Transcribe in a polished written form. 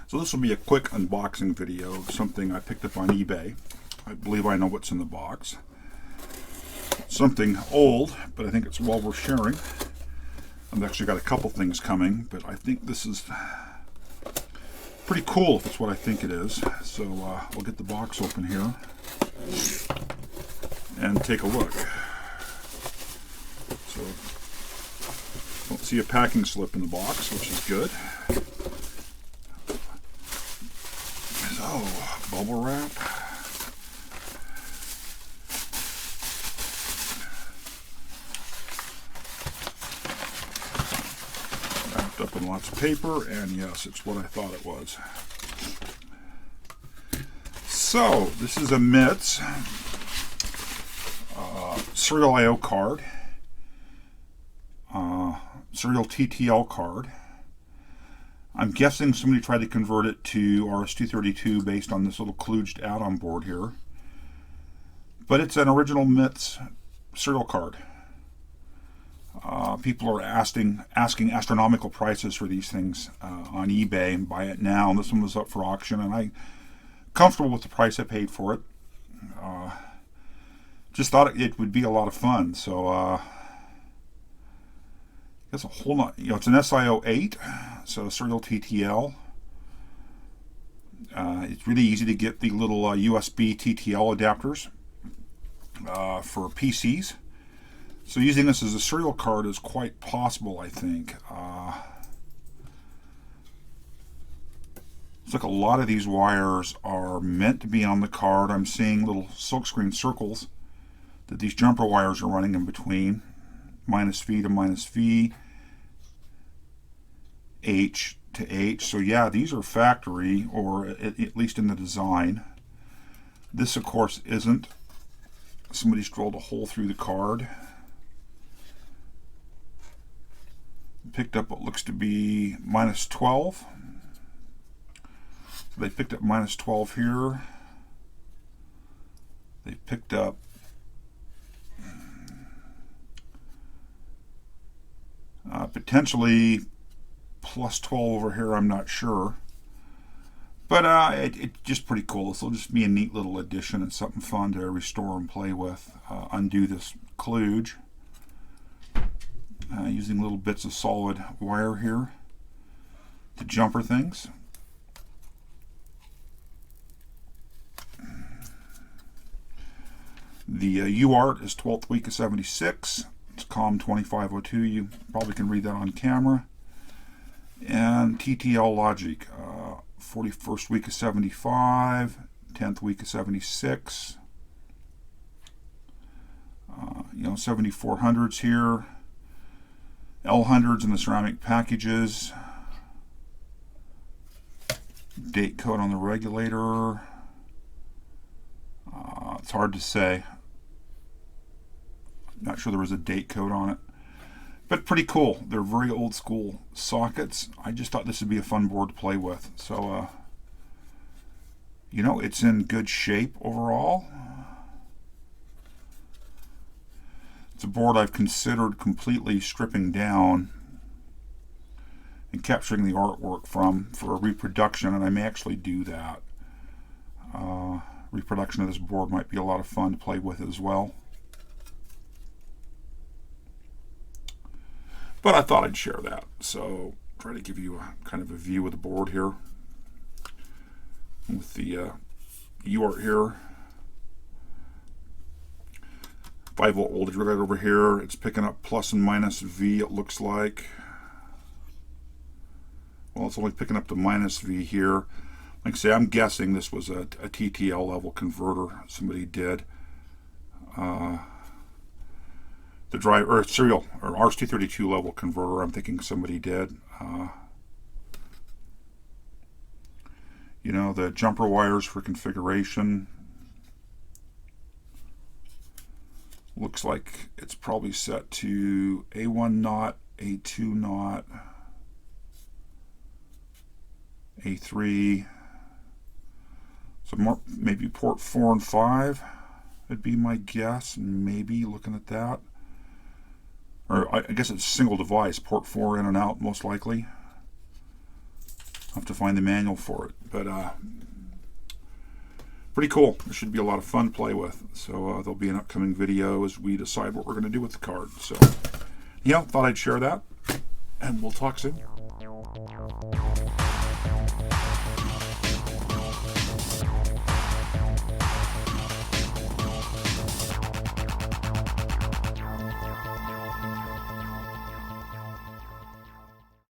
So this will be a quick unboxing video of something I picked up on eBay. I believe I know what's in the box. Something old, but I think it's well worth sharing. I've actually got a couple things coming, but I think this is pretty cool if it's what I think it is. So we'll get the box open here and take a look. So don't see a packing slip in the box, which is good. So bubble wrap. Wrapped up in lots of paper, and yes, it's what I thought it was. So this is a MITS serial I/O card, serial TTL card. I'm guessing somebody tried to convert it to STB380 based on this little kludged add-on board here. But it's an original MITS serial card. People are asking astronomical prices for these things on eBay and buy it now. And this one was up for auction, and I'm comfortable with the price I paid for it. Just thought it would be a lot of fun. So I guess a whole lot. It's an SIOB, so serial TTL. It's really easy to get the little USB TTL adapters for PCs. So using this as a serial card is quite possible, I think. Looks like a lot of these wires are meant to be on the card. I'm seeing little silkscreen circles that these jumper wires are running in between. -V to -V, H to H. So yeah, these are factory, or at least in the design. This, of course, isn't. Somebody's drilled a hole through the card. Picked up what looks to be -12. So they picked up -12 here. They picked up potentially +12 over here, I'm not sure. But it's just pretty cool. This will just be a neat little addition and something fun to restore and play with. Undo this kludge. Using little bits of solid wire here to jumper things. The UART is 12th week of 76. It's COM 2502. You probably can read that on camera. And TTL logic, 41st week of 75, 10th week of 76. 7400s here. L100s in the ceramic packages. Date code on the regulator. It's hard to say. Not sure there was a date code on it. But pretty cool. They're very old school sockets. I just thought this would be a fun board to play with. So, it's in good shape overall. It's a board I've considered completely stripping down and capturing the artwork for a reproduction, and I may actually do that. Reproduction of this board might be a lot of fun to play with as well. But I thought I'd share that. So try to give you a kind of a view of the board here with the UART here. 5-volt voltage right over here. It's picking up plus and minus V, it looks like. Well, it's only picking up to -V here. Like I say, I'm guessing this was a TTL level converter somebody did. The driver, or serial, or STB380 level converter, I'm thinking somebody did. The jumper wires for configuration. Looks like it's probably set to A1 knot, A2 knot, A3. So more, maybe port 4 and 5 would be my guess. Maybe looking at that. Or I guess it's single device, port 4 in and out most likely. I'll have to find the manual for it. But pretty cool. It should be a lot of fun to play with. So there'll be an upcoming video as we decide what we're going to do with the card. So, thought I'd share that, and we'll talk soon.